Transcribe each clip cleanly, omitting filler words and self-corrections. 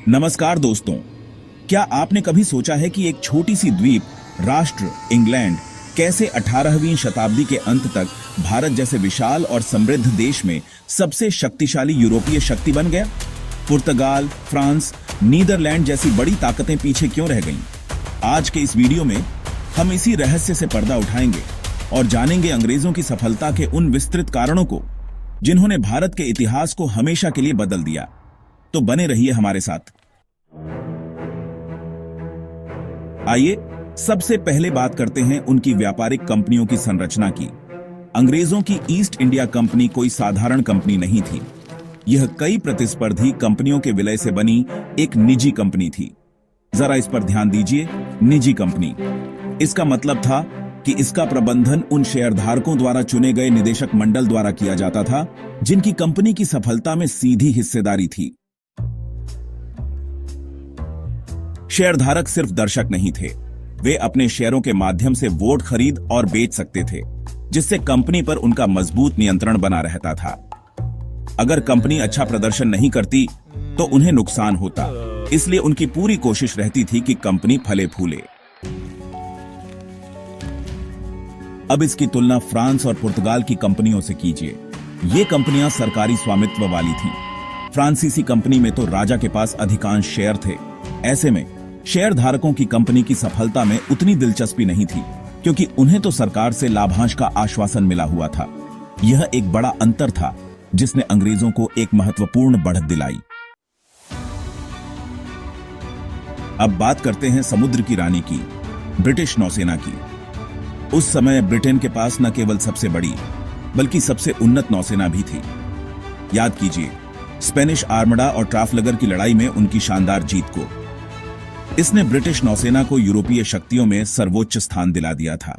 नमस्कार दोस्तों, क्या आपने कभी सोचा है कि एक छोटी सी द्वीप राष्ट्र इंग्लैंड कैसे 18वीं शताब्दी के अंत तक भारत जैसे विशाल और समृद्ध देश में सबसे शक्तिशाली यूरोपीय शक्ति बन गया? पुर्तगाल, फ्रांस, नीदरलैंड जैसी बड़ी ताकतें पीछे क्यों रह गईं? आज के इस वीडियो में हम इसी रहस्य से पर्दा उठाएंगे और जानेंगे अंग्रेजों की सफलता के उन विस्तृत कारणों को जिन्होंने भारत के इतिहास को हमेशा के लिए बदल दिया। तो बने रहिए हमारे साथ। आइए सबसे पहले बात करते हैं उनकी व्यापारिक कंपनियों की संरचना की। अंग्रेजों की ईस्ट इंडिया कंपनी कोई साधारण कंपनी नहीं थी। यह कई प्रतिस्पर्धी कंपनियों के विलय से बनी एक निजी कंपनी थी। जरा इस पर ध्यान दीजिए, निजी कंपनी। इसका मतलब था कि इसका प्रबंधन उन शेयरधारकों द्वारा चुने गए निदेशक मंडल द्वारा किया जाता था जिनकी कंपनी की सफलता में सीधी हिस्सेदारी थी। शेयरधारक सिर्फ दर्शक नहीं थे, वे अपने शेयरों के माध्यम से वोट खरीद और बेच सकते थे, जिससे कंपनी पर उनका मजबूत नियंत्रण बना रहता था। अगर कंपनी अच्छा प्रदर्शन नहीं करती तो उन्हें नुकसान होता, इसलिए उनकी पूरी कोशिश रहती थी कि कंपनी फले फूले। अब इसकी तुलना फ्रांस और पुर्तगाल की कंपनियों से कीजिए। ये कंपनियां सरकारी स्वामित्व वाली थीं। फ्रांसीसी कंपनी में तो राजा के पास अधिकांश शेयर थे। ऐसे में शेयर धारकों की कंपनी की सफलता में उतनी दिलचस्पी नहीं थी, क्योंकि उन्हें तो सरकार से लाभांश का आश्वासन मिला हुआ था। यह एक बड़ा अंतर था जिसने अंग्रेजों को एक महत्वपूर्ण बढ़त दिलाई। अब बात करते हैं समुद्र की रानी की, ब्रिटिश नौसेना की। उस समय ब्रिटेन के पास न केवल सबसे बड़ी बल्कि सबसे उन्नत नौसेना भी थी। याद कीजिए स्पेनिश आर्मडा और ट्राफलगर की लड़ाई में उनकी शानदार जीत को। इसने ब्रिटिश नौसेना को यूरोपीय शक्तियों में सर्वोच्च स्थान दिला दिया था।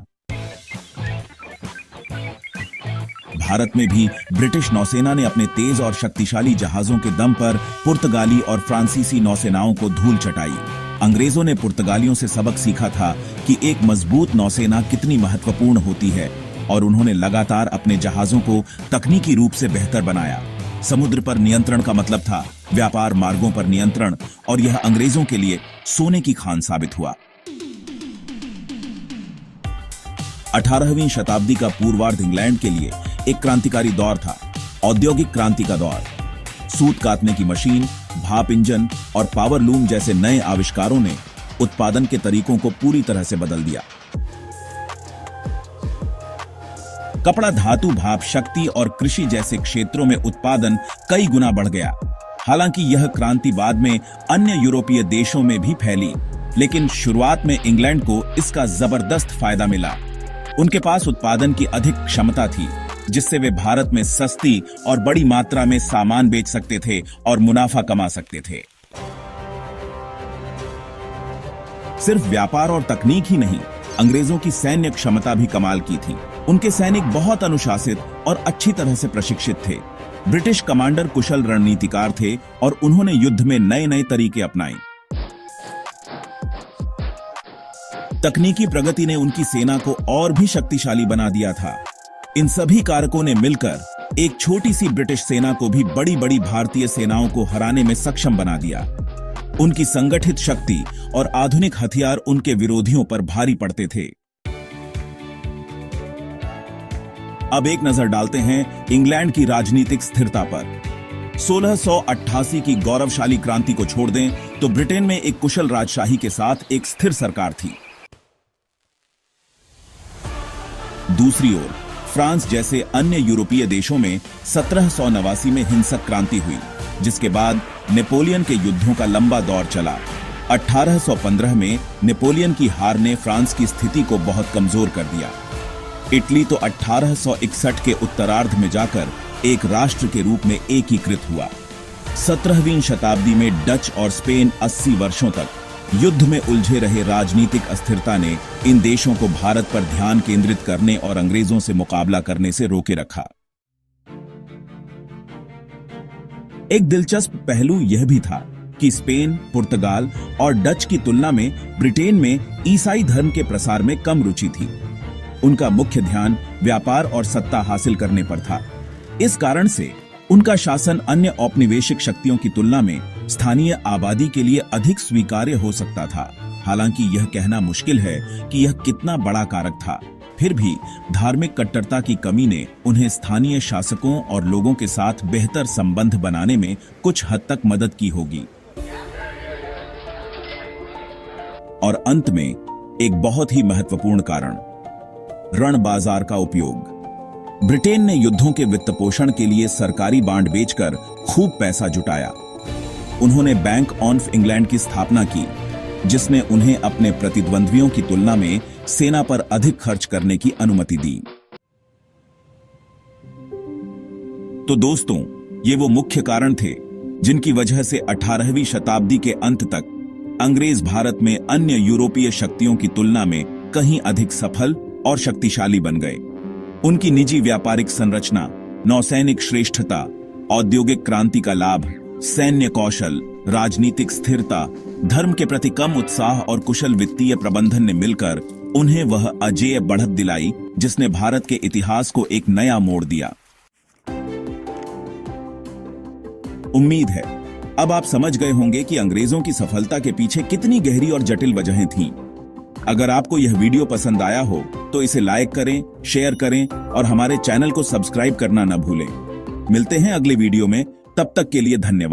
भारत में भी ब्रिटिश नौसेना ने अपने तेज और शक्तिशाली जहाजों के दम पर पुर्तगाली और फ्रांसीसी नौसेनाओं को धूल चटाई। अंग्रेजों ने पुर्तगालियों से सबक सीखा था कि एक मजबूत नौसेना कितनी महत्वपूर्ण होती है, और उन्होंने लगातार अपने जहाजों को तकनीकी रूप से बेहतर बनाया। समुद्र पर नियंत्रण का मतलब था व्यापार मार्गों पर नियंत्रण, और यह अंग्रेजों के लिए सोने की खान साबित हुआ। 18वीं शताब्दी का पूर्वार्ध इंग्लैंड के लिए एक क्रांतिकारी दौर था, औद्योगिक क्रांति का दौर। सूत काटने की मशीन, भाप इंजन और पावर लूम जैसे नए आविष्कारों ने उत्पादन के तरीकों को पूरी तरह से बदल दिया। कपड़ा, धातु, भाप, शक्ति और कृषि जैसे क्षेत्रों में उत्पादन कई गुना बढ़ गया। हालांकि यह क्रांति बाद में अन्य यूरोपीय देशों में भी फैली, लेकिन शुरुआत में इंग्लैंड को इसका जबरदस्त फायदा मिला। उनके पास उत्पादन की अधिक क्षमता थी, जिससे वे भारत में सस्ती और बड़ी मात्रा में सामान बेच सकते थे और मुनाफा कमा सकते थे। सिर्फ व्यापार और तकनीक ही नहीं, अंग्रेजों की सैन्य क्षमता भी कमाल की थी। उनके सैनिक बहुत अनुशासित और अच्छी तरह से प्रशिक्षित थे। ब्रिटिश कमांडर कुशल रणनीतिकार थे और उन्होंने युद्ध में नए नए तरीके अपनाए। तकनीकी प्रगति ने उनकी सेना को और भी शक्तिशाली बना दिया था। इन सभी कारकों ने मिलकर एक छोटी सी ब्रिटिश सेना को भी बड़ी बड़ी भारतीय सेनाओं को हराने में सक्षम बना दिया। उनकी संगठित शक्ति और आधुनिक हथियार उनके विरोधियों पर भारी पड़ते थे। अब एक नजर डालते हैं इंग्लैंड की राजनीतिक स्थिरता पर। 1688 की गौरवशाली क्रांति को छोड़ दें तो ब्रिटेन में एक कुशल राजशाही के साथ एक स्थिर सरकार थी। दूसरी ओर फ्रांस जैसे अन्य यूरोपीय देशों में 1789 में हिंसक क्रांति हुई, जिसके बाद नेपोलियन के युद्धों का लंबा दौर चला। 1815 में नेपोलियन की हार ने फ्रांस की स्थिति को बहुत कमजोर कर दिया। इटली तो 1861 के उत्तरार्ध में जाकर एक राष्ट्र के रूप में एकीकृत हुआ। 17वीं शताब्दी में डच और स्पेन 80 वर्षों तक युद्ध में उलझे रहे। राजनीतिक अस्थिरता ने इन देशों को भारत पर ध्यान केंद्रित करने और अंग्रेजों से मुकाबला करने से रोके रखा। एक दिलचस्प पहलू यह भी था कि स्पेन, पुर्तगाल और डच की तुलना में ब्रिटेन में ईसाई धर्म के प्रसार में कम रुचि थी। उनका मुख्य ध्यान व्यापार और सत्ता हासिल करने पर था। इस कारण से उनका शासन अन्य औपनिवेशिक शक्तियों की तुलना में स्थानीय आबादी के लिए अधिक स्वीकार्य हो सकता था। हालांकि यह कहना मुश्किल है कि यह कितना बड़ा कारक था। फिर भी धार्मिक कट्टरता की कमी ने उन्हें स्थानीय शासकों और लोगों के साथ बेहतर संबंध बनाने में कुछ हद तक मदद की होगी। और अंत में एक बहुत ही महत्वपूर्ण कारण, ऋण बाजार का उपयोग। ब्रिटेन ने युद्धों के वित्तपोषण के लिए सरकारी बांड बेचकर खूब पैसा जुटाया। उन्होंने बैंक ऑफ इंग्लैंड की स्थापना की, जिसने उन्हें अपने प्रतिद्वंद्वियों की तुलना में सेना पर अधिक खर्च करने की अनुमति दी। तो दोस्तों, ये वो मुख्य कारण थे जिनकी वजह से 18वीं शताब्दी के अंत तक अंग्रेज भारत में अन्य यूरोपीय शक्तियों की तुलना में कहीं अधिक सफल और शक्तिशाली बन गए। उनकी निजी व्यापारिक संरचना, नौसैनिक श्रेष्ठता, औद्योगिक क्रांति का लाभ, सैन्य कौशल, राजनीतिक स्थिरता, धर्म के प्रति कम उत्साह और कुशल वित्तीय प्रबंधन ने मिलकर उन्हें वह अजेय बढ़त दिलाई जिसने भारत के इतिहास को एक नया मोड़ दिया। उम्मीद है अब आप समझ गए होंगे कि अंग्रेजों की सफलता के पीछे कितनी गहरी और जटिल वजहें थीं। अगर आपको यह वीडियो पसंद आया हो तो इसे लाइक करें, शेयर करें और हमारे चैनल को सब्सक्राइब करना न भूलें। मिलते हैं अगले वीडियो में, तब तक के लिए धन्यवाद।